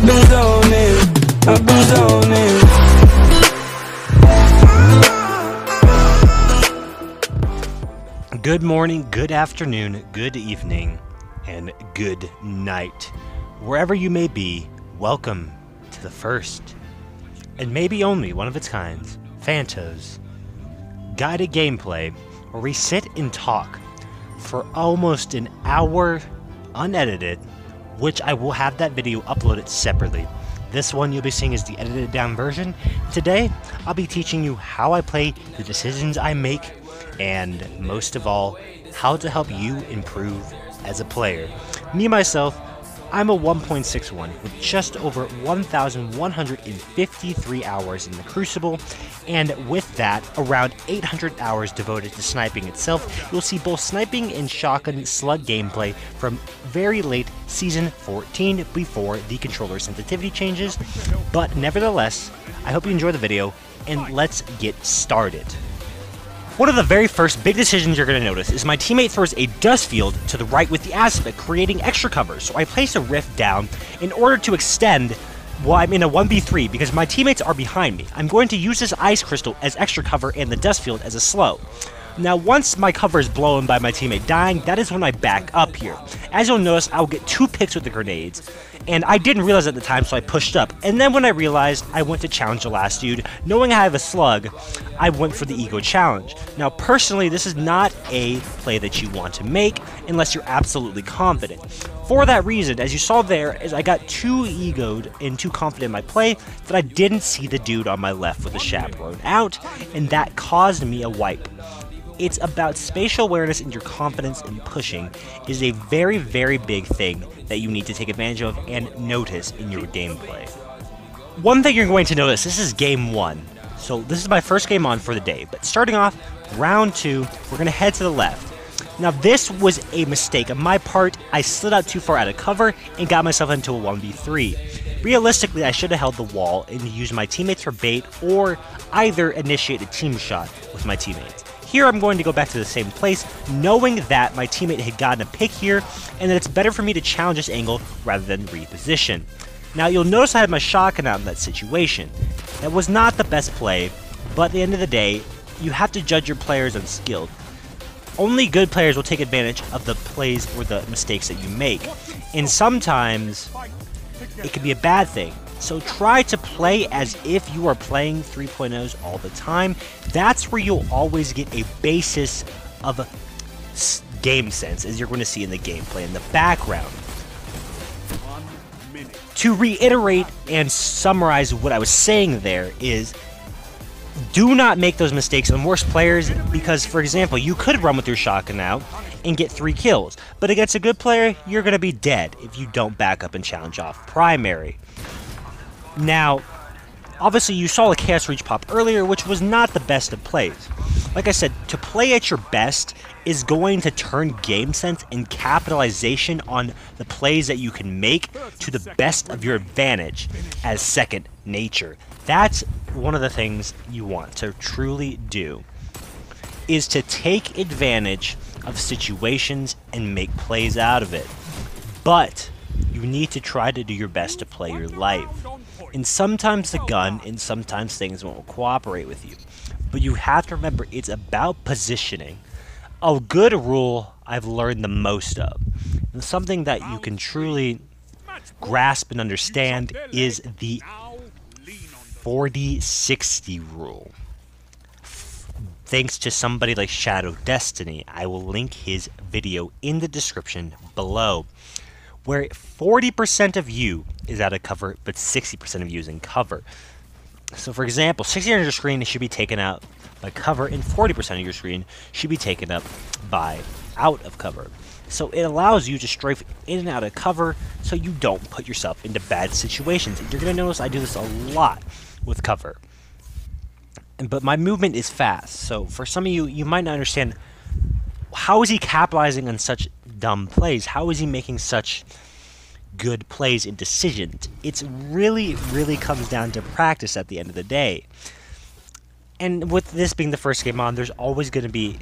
been zoning, I've been zoning. Good morning, good afternoon, good evening, and good night. Wherever you may be, welcome to the first, and maybe only one of its kinds, Phantos guided gameplay, where we sit and talk for almost an hour unedited, which I will have that video uploaded separately. This one you'll be seeing is the edited down version. Today, I'll be teaching you how I play, the decisions I make, and most of all, how to help you improve as a player. Me, myself, I'm a 1.61 with just over 1,153 hours in the Crucible, and with that, around 800 hours devoted to sniping itself. You'll see both sniping and shotgun slug gameplay from very late Season 14 before the controller sensitivity changes, but nevertheless, I hope you enjoy the video, and let's get started. One of the very first big decisions you're going to notice is my teammate throws a dust field to the right with the aspect, creating extra cover, so I place a rift down in order to extend while I'm in a 1v3 because my teammates are behind me. I'm going to use this ice crystal as extra cover and the dust field as a slow. Now once my cover is blown by my teammate dying, that is when I back up here. As you'll notice, I'll get 2 picks with the grenades, and I didn't realize at the time, so I pushed up. And then when I realized, I went to challenge the last dude. Knowing I have a slug, I went for the ego challenge. Now personally, this is not a play that you want to make unless you're absolutely confident. For that reason, as you saw there, is I got too egoed and too confident in my play that I didn't see the dude on my left with the chaperone out, and that caused me a wipe. It's about spatial awareness, and your confidence in pushing is a very, very big thing that you need to take advantage of and notice in your gameplay. One thing you're going to notice, this is game 1. So this is my first game on for the day, but starting off, round 2, we're going to head to the left. Now this was a mistake on my part. I slid out too far out of cover and got myself into a 1v3. Realistically, I should have held the wall and used my teammates for bait, or either initiate a team shot with my teammates. Here I'm going to go back to the same place, knowing that my teammate had gotten a pick here, and that it's better for me to challenge this angle rather than reposition. Now you'll notice I had my shotgun out in that situation. That was not the best play, but at the end of the day, you have to judge your players unskilled. Only good players will take advantage of the plays or the mistakes that you make, and sometimes it can be a bad thing. So try to play as if you are playing 3.0s all the time. That's where you'll always get a basis of game sense, as you're going to see in the gameplay in the background. To reiterate and summarize what I was saying there is, do not make those mistakes on worse players, because, for example, you could run with your shotgun out and get 3 kills, but against a good player, you're going to be dead if you don't back up and challenge off primary. Now, obviously you saw the Chaos Reach pop earlier, which was not the best of plays. Like I said, to play at your best is going to turn game sense and capitalization on the plays that you can make to the best of your advantage as second nature. That's one of the things you want to truly do, is to take advantage of situations and make plays out of it. But you need to try to do your best to play your life. And sometimes the gun and sometimes things won't cooperate with you. But you have to remember, it's about positioning. A good rule I've learned the most of, and something that you can truly grasp and understand, is the 40-60 rule. Thanks to somebody like Shadow Destiny, I will link his video in the description below, where 40% of you is out of cover, but 60% of you is in cover. So for example, 60% of your screen should be taken out by cover, and 40% of your screen should be taken up by out of cover. So it allows you to strafe in and out of cover so you don't put yourself into bad situations. And you're going to notice I do this a lot with cover. But my movement is fast, so for some of you, you might not understand, how is he capitalizing on such dumb plays? How is he making such good plays and decisions? It's really comes down to practice at the end of the day. And with this being the first game on, it's always going to be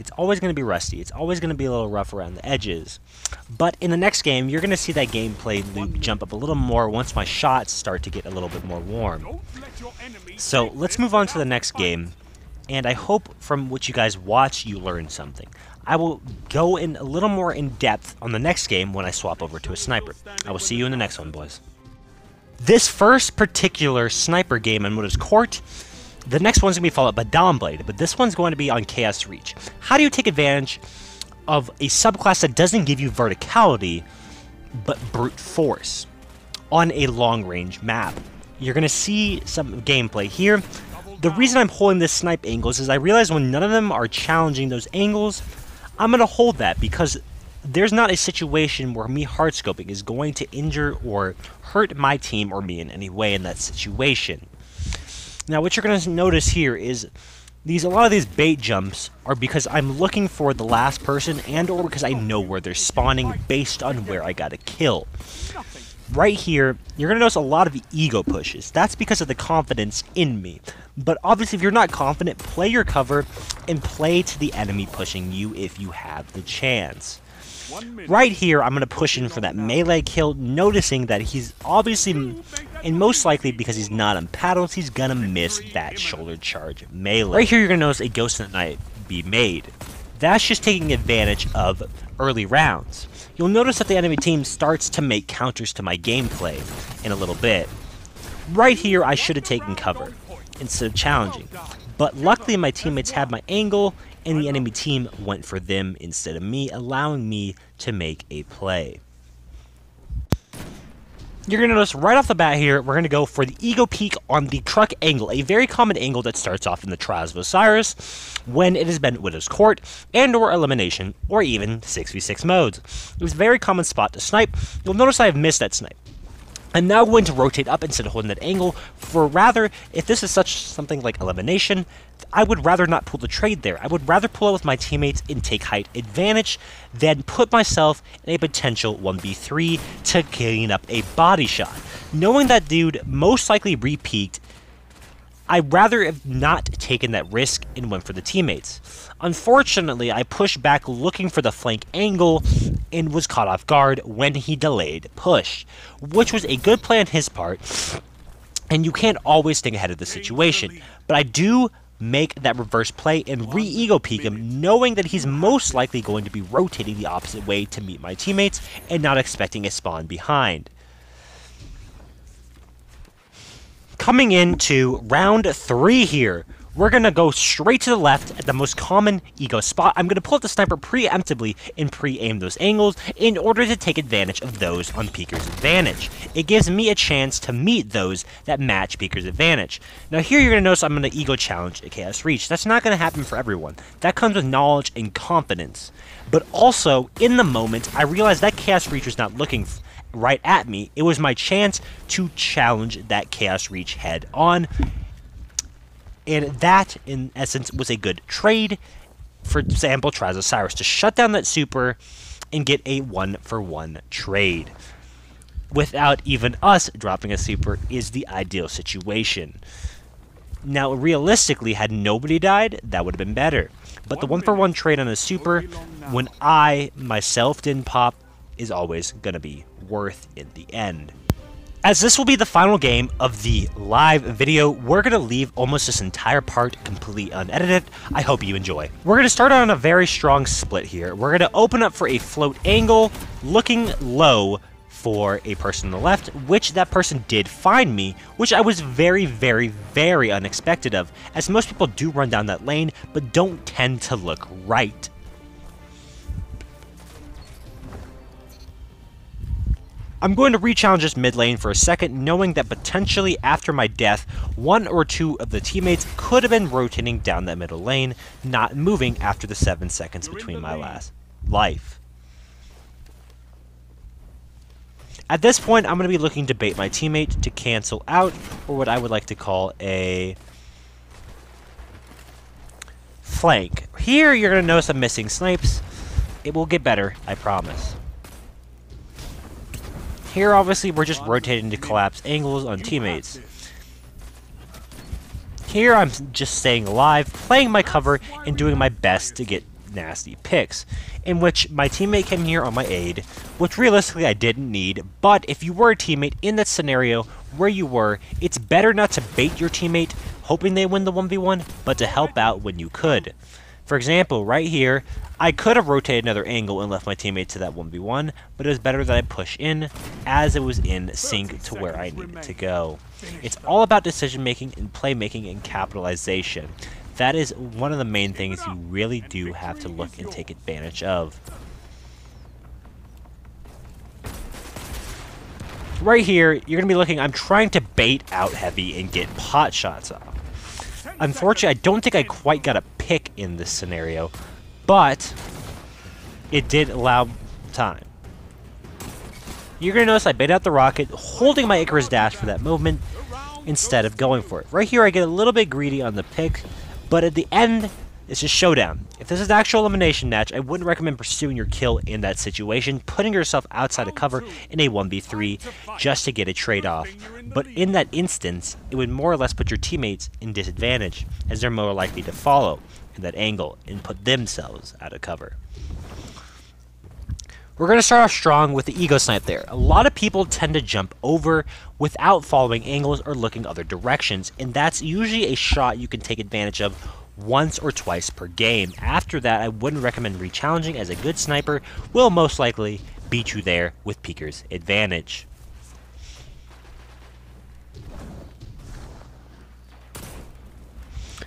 rusty. It's always going to be a little rough around the edges. But in the next game, you're going to see that gameplay loop jump up a little more once my shots start to get a little bit more warm. So let's move on to the next game. And I hope from what you guys watch, you learn something. I will go in a little more in depth on the next game when I swap over to a sniper. I will see you in the next one, boys. This first particular sniper game in what is Court, the next one's going to be followed by Dawnblade, but this one's going to be on Chaos Reach. How do you take advantage of a subclass that doesn't give you verticality, but brute force on a long-range map? You're going to see some gameplay here. The reason I'm holding this snipe angles is I realize when none of them are challenging those angles, I'm going to hold that because there's not a situation where me hardscoping is going to injure or hurt my team or me in any way in that situation. Now, what you're going to notice here is a lot of these bait jumps are because I'm looking for the last person and or because I know where they're spawning based on where I got a kill. Right here, you're going to notice a lot of ego pushes. That's because of the confidence in me. But obviously, if you're not confident, play your cover and play to the enemy pushing you if you have the chance. Right here, I'm going to push in for that melee kill, noticing that he's obviously, and most likely because he's not on paddles, he's going to miss that shoulder charge melee. Right here, you're going to notice a Ghost in the Night be made. That's just taking advantage of early rounds. You'll notice that the enemy team starts to make counters to my gameplay in a little bit. Right here, I should have taken cover instead of challenging. But luckily, my teammates had my angle, and the enemy team went for them instead of me, allowing me to make a play. You're going to notice right off the bat here, we're going to go for the Ego Peek on the truck angle, a very common angle that starts off in the Trials of Osiris when it has been Widow's Court and or Elimination or even 6v6 modes. It was a very common spot to snipe. You'll notice I have missed that snipe. I'm now going to rotate up instead of holding that angle, for rather, if this is something like Elimination, I would rather not pull the trade there. I would rather pull out with my teammates and take height advantage than put myself in a potential 1v3 to clean up a body shot. Knowing that dude most likely re-peaked, I'd rather have not taken that risk and went for the teammates. Unfortunately, I pushed back looking for the flank angle and was caught off guard when he delayed push, which was a good play on his part, and you can't always think ahead of the situation. But I do make that reverse play and re-ego peek him, knowing that he's most likely going to be rotating the opposite way to meet my teammates and not expecting a spawn behind. Coming into round 3 here, we're going to go straight to the left at the most common ego spot. I'm going to pull out the sniper preemptively and pre-aim those angles in order to take advantage of those on Peeker's advantage. It gives me a chance to meet those that match Peeker's advantage. Now here you're going to notice I'm going to ego challenge at Chaos Reach. That's not going to happen for everyone. That comes with knowledge and confidence. But also, in the moment, I realized that Chaos Reach was not looking right at me. It was my chance to challenge that Chaos Reach head on. And that, in essence, was a good trade. For example, Trials of Osiris to shut down that super and get a 1-for-1 trade. Without even us dropping a super is the ideal situation. Now, realistically, had nobody died, that would have been better. But the 1-for-1 trade on a super, when I, myself, didn't pop, is always going to be worth in the end. As this will be the final game of the live video, we're going to leave almost this entire part completely unedited. I hope you enjoy. We're going to start on a very strong split here. We're going to open up for a float angle, looking low for a person on the left, which that person did find me, which I was very, very, very unexpected of, as most people do run down that lane, but don't tend to look right. I'm going to re-challenge this mid lane for a second, knowing that potentially after my death, 1 or 2 of the teammates could have been rotating down that middle lane, not moving after the 7 seconds between my last life. At this point, I'm going to be looking to bait my teammate to cancel out, or what I would like to call a flank. Here, you're going to notice I'm missing snipes. It will get better, I promise. Here, obviously, we're just rotating to collapse angles on teammates. Here I'm just staying alive, playing my cover, and doing my best to get nasty picks, in which my teammate came here on my aid, which realistically I didn't need, but if you were a teammate in that scenario where you were, it's better not to bait your teammate, hoping they win the 1v1, but to help out when you could. For example, right here, I could have rotated another angle and left my teammate to that 1v1, but it was better that I push in, as it was in sync to where I needed to go. It's all about decision making and playmaking and capitalization. That is one of the main things you really do have to look and take advantage of. Right here, you're going to be looking, I'm trying to bait out heavy and get pot shots off. Unfortunately, I don't think I quite got a pick in this scenario, but it did allow time. You're going to notice I bait out the rocket, holding my Icarus dash for that movement instead of going for it. Right here, I get a little bit greedy on the pick, but at the end, it's just showdown. If this is an actual elimination match, I wouldn't recommend pursuing your kill in that situation, putting yourself outside of cover in a 1v3 just to get a trade-off. But in that instance, it would more or less put your teammates in disadvantage, as they're more likely to follow in that angle and put themselves out of cover. We're going to start off strong with the ego snipe there. A lot of people tend to jump over without following angles or looking other directions, and that's usually a shot you can take advantage of once or twice per game. After that, I wouldn't recommend re-challenging, as a good sniper will most likely beat you there with Peeker's advantage.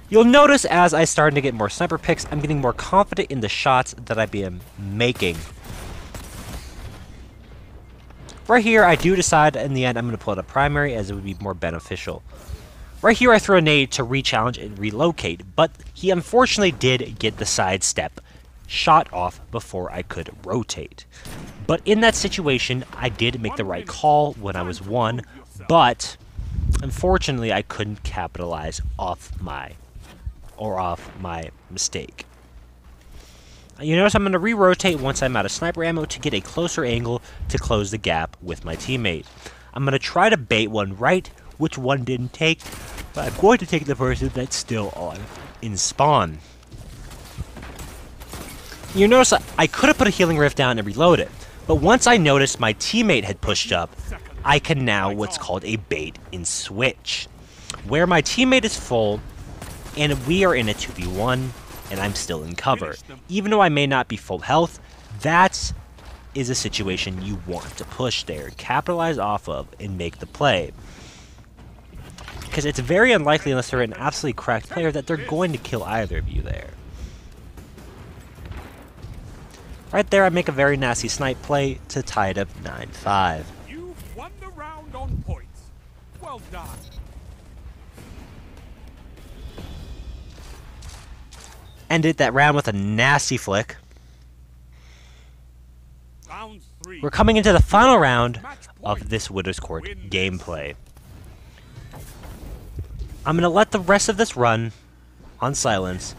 You'll notice as I start to get more sniper picks, I'm getting more confident in the shots that I am making. Right here, I do decide in the end I'm going to pull out a primary, as it would be more beneficial. Right here, I throw a nade to re-challenge and relocate, but he unfortunately did get the sidestep shot off before I could rotate. But in that situation, I did make the right call when I was 1, but unfortunately, I couldn't capitalize off my mistake. You notice I'm going to re-rotate once I'm out of sniper ammo to get a closer angle to close the gap with my teammate. I'm going to try to bait one right, which one didn't take, but I'm going to take the person that's still on in spawn. You notice I could have put a healing rift down and reload it, but once I noticed my teammate had pushed up, I can now what's called a bait and switch, where my teammate is full and we are in a 2v1 and I'm still in cover. Even though I may not be full health, that is a situation you want to push there, capitalize off of, and make the play. Because it's very unlikely, unless they're an absolutely cracked player, that they're going to kill either of you there. Right there, I make a very nasty snipe play to tie it up 9-5. You've won the round on points. Well done. Ended that round with a nasty flick. Round 3. We're coming into the final round of this Widow's Court gameplay. I'm going to let the rest of this run on silence,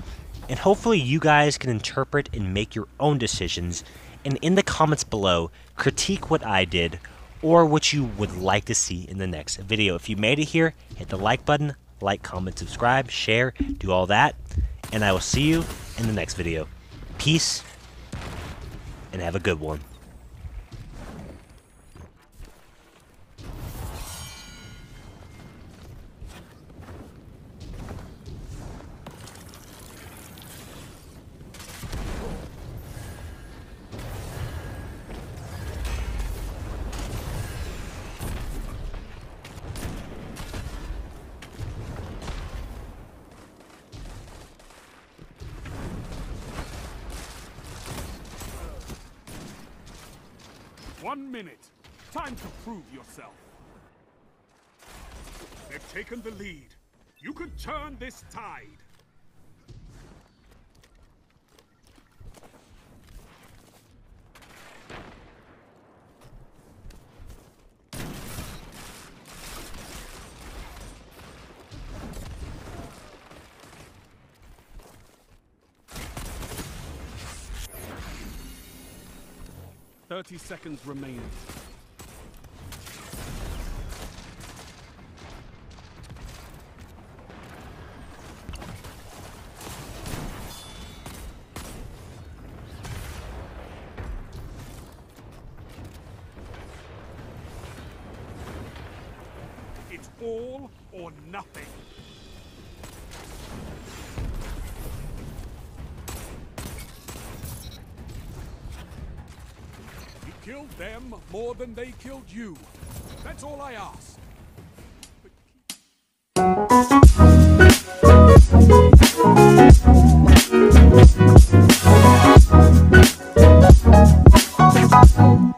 and hopefully you guys can interpret and make your own decisions, and in the comments below, critique what I did, or what you would like to see in the next video. If you made it here, hit the like button, like, comment, subscribe, share, do all that, and I will see you in the next video. Peace, and have a good one. One minute. Time to prove yourself. They've taken the lead. You could turn this tide. Thirty seconds remaining. It's all or nothing. You killed them more than they killed you. That's all I ask. But